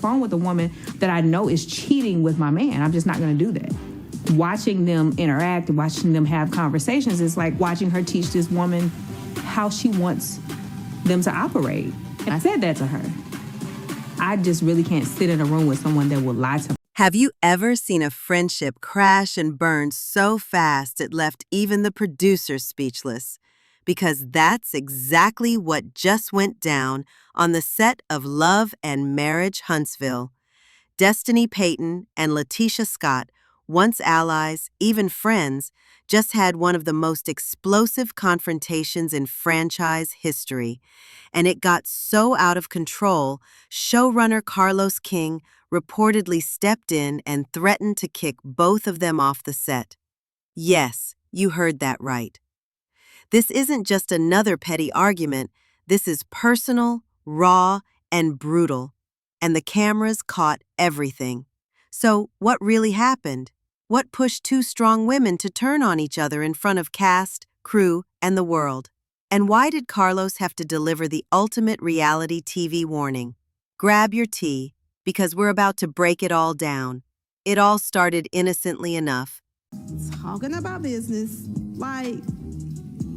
phone with a woman that I know is cheating with my man. I'm just not going to do that. Watching them interact and watching them have conversations is like watching her teach this woman how she wants them to operate. And I said that to her. I just really can't sit in a room with someone that will lie to me. Have you ever seen a friendship crash and burn so fast it left even the producers speechless? Because that's exactly what just went down on the set of Love and Marriage Huntsville. Destiny Payton and LaTisha Scott, once allies, even friends, just had one of the most explosive confrontations in franchise history. And it got so out of control, showrunner Carlos King reportedly stepped in and threatened to kick both of them off the set. Yes, you heard that right. This isn't just another petty argument. This is personal, raw, and brutal. And the cameras caught everything. So, what really happened? What pushed two strong women to turn on each other in front of cast, crew, and the world? And why did Carlos have to deliver the ultimate reality TV warning? Grab your tea, because we're about to break it all down. It all started innocently enough. Talking about business. Like,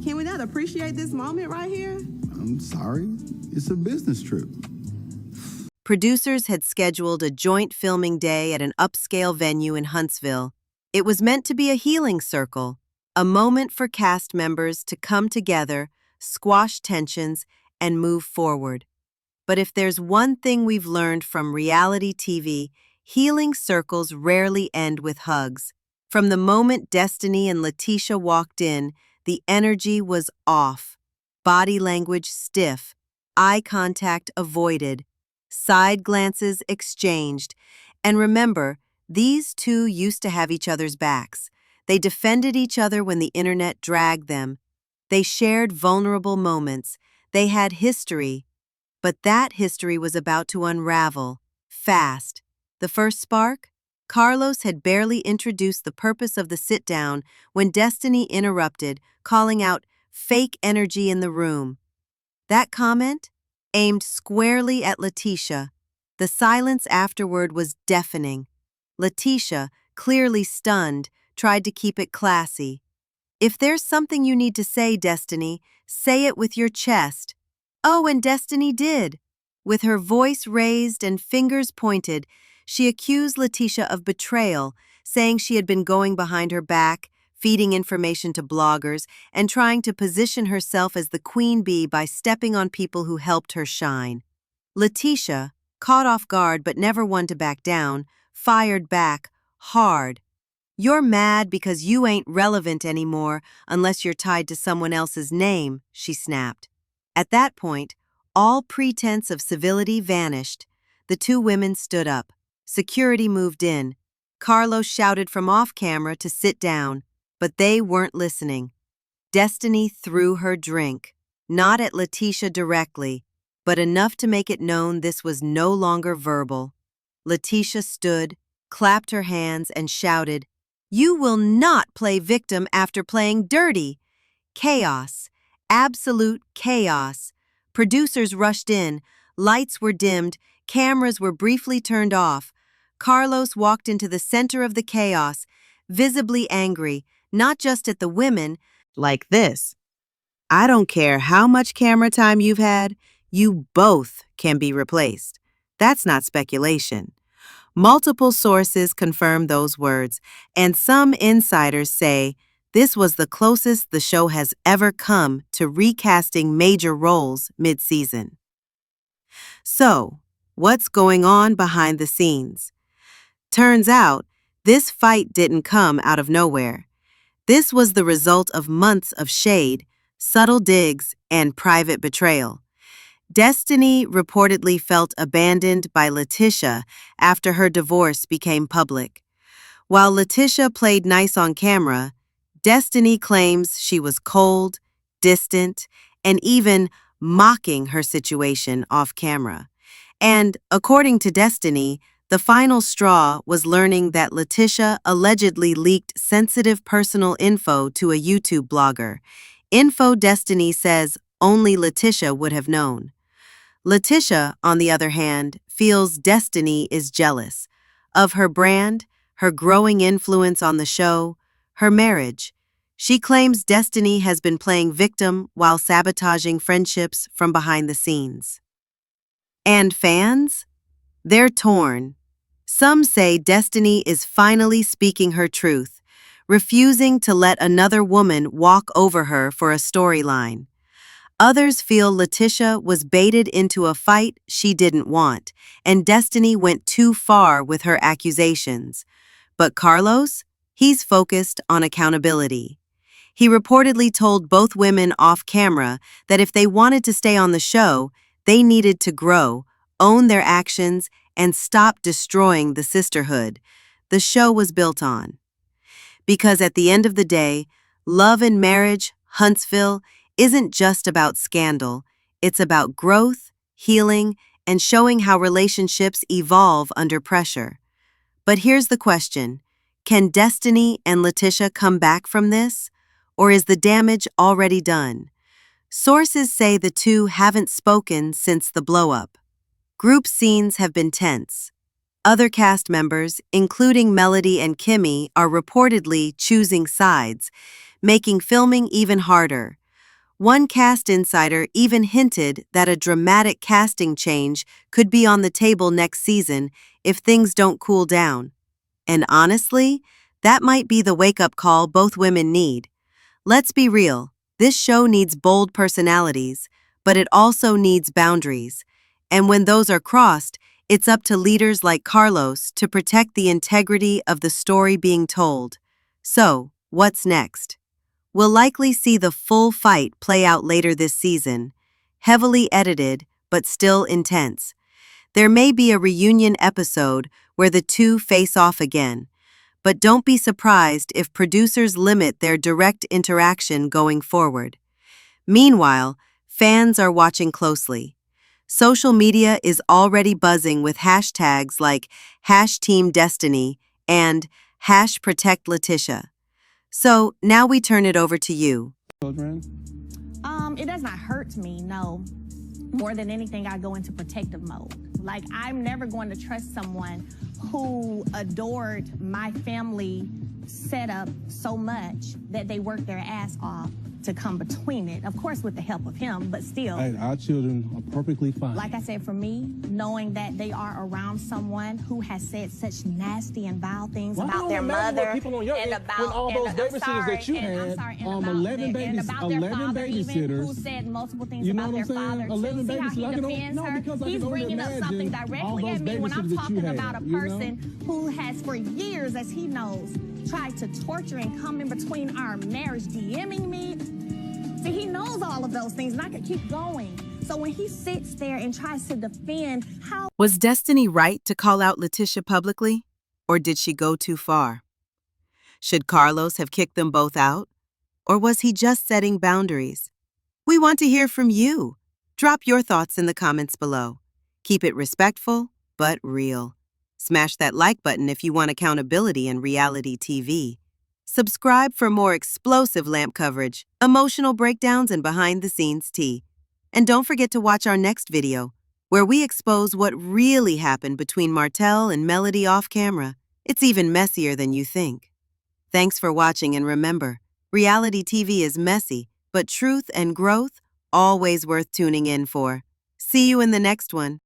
can we not appreciate this moment right here? I'm sorry. It's a business trip. Producers had scheduled a joint filming day at an upscale venue in Huntsville. It was meant to be a healing circle, a moment for cast members to come together, squash tensions, and move forward. But if there's one thing we've learned from reality TV, healing circles rarely end with hugs. From the moment Destiny and LaTisha walked in, the energy was off, body language stiff, eye contact avoided, side glances exchanged. And remember, these two used to have each other's backs. They defended each other when the internet dragged them. They shared vulnerable moments. They had history. But that history was about to unravel, fast. The first spark? Carlos had barely introduced the purpose of the sit-down when Destiny interrupted, calling out, "Fake energy in the room." That comment? Aimed squarely at LaTisha. The silence afterward was deafening. LaTisha, clearly stunned, tried to keep it classy. "If there's something you need to say, Destiny, say it with your chest." Oh, and Destiny did. With her voice raised and fingers pointed, she accused LaTisha of betrayal, saying she had been going behind her back, feeding information to bloggers, and trying to position herself as the queen bee by stepping on people who helped her shine. LaTisha, caught off guard but never one to back down, fired back, hard. "You're mad because you ain't relevant anymore unless you're tied to someone else's name," she snapped. At that point, all pretense of civility vanished. The two women stood up. Security moved in. Carlos shouted from off-camera to sit down, but they weren't listening. Destiny threw her drink, not at LaTisha directly, but enough to make it known this was no longer verbal. LaTisha stood, clapped her hands, and shouted, "You will not play victim after playing dirty." Chaos. Absolute chaos. Producers rushed in, lights were dimmed, cameras were briefly turned off. Carlos walked into the center of the chaos, visibly angry, not just at the women, like this. "I don't care how much camera time you've had, you both can be replaced." That's not speculation. Multiple sources confirm those words, and some insiders say this was the closest the show has ever come to recasting major roles mid-season. So, what's going on behind the scenes? Turns out, this fight didn't come out of nowhere. This was the result of months of shade, subtle digs, and private betrayal. Destiny reportedly felt abandoned by LaTisha after her divorce became public. While LaTisha played nice on camera, Destiny claims she was cold, distant, and even mocking her situation off camera. And, according to Destiny, the final straw was learning that LaTisha allegedly leaked sensitive personal info to a YouTube blogger. Info Destiny says only LaTisha would have known. LaTisha, on the other hand, feels Destiny is jealous of her brand, her growing influence on the show, her marriage. She claims Destiny has been playing victim while sabotaging friendships from behind the scenes. And fans? They're torn. Some say Destiny is finally speaking her truth, refusing to let another woman walk over her for a storyline. Others feel LaTisha was baited into a fight she didn't want, and Destiny went too far with her accusations. But Carlos? He's focused on accountability. He reportedly told both women off camera that if they wanted to stay on the show, they needed to grow, own their actions, and stop destroying the sisterhood the show was built on. Because at the end of the day, love and marriage, Huntsville, isn't just about scandal. It's about growth, healing, and showing how relationships evolve under pressure. But here's the question. Can Destiny and LaTisha come back from this? Or is the damage already done? Sources say the two haven't spoken since the blow-up. Group scenes have been tense. Other cast members, including Melody and Kimmy, are reportedly choosing sides, making filming even harder. One cast insider even hinted that a dramatic casting change could be on the table next season if things don't cool down. And honestly, that might be the wake-up call both women need. Let's be real, this show needs bold personalities, but it also needs boundaries. And when those are crossed, it's up to leaders like Carlos to protect the integrity of the story being told. So, what's next? We'll likely see the full fight play out later this season, heavily edited but still intense. There may be a reunion episode where the two face off again, but don't be surprised if producers limit their direct interaction going forward. Meanwhile, fans are watching closely. Social media is already buzzing with hashtags like #TeamDestiny and #ProtectLaTisha. So now we turn it over to you. It does not hurt me, no. More than anything, I go into protective mode. Like, I'm never going to trust someone who adored my family setup so much that they worked their ass off to come between it. Of course, with the help of him, but still. Hey, our children are perfectly fine. Like I said, for me, knowing that they are around someone who has said such nasty and vile things about their mother and about all those babysitters that you had, 11 babysitters who said multiple things you know about what their I'm saying? father. 11 See how he babysitters. defends her? He's bringing up something directly at me when I'm talking about a person who has for years, as he knows, tried to torture and come in between our marriage, DMing me. See, he knows all of those things, and I could keep going. So when he sits there and tries to defend how... Was Destiny right to call out LaTisha publicly? Or did she go too far? Should Carlos have kicked them both out? Or was he just setting boundaries? We want to hear from you. Drop your thoughts in the comments below. Keep it respectful, but real. Smash that like button if you want accountability in reality TV. Subscribe for more explosive LAMH coverage, emotional breakdowns, and behind-the-scenes tea. And don't forget to watch our next video, where we expose what really happened between Martell and Melody off camera. It's even messier than you think. Thanks for watching, and remember, reality TV is messy, but truth and growth, always worth tuning in for. See you in the next one.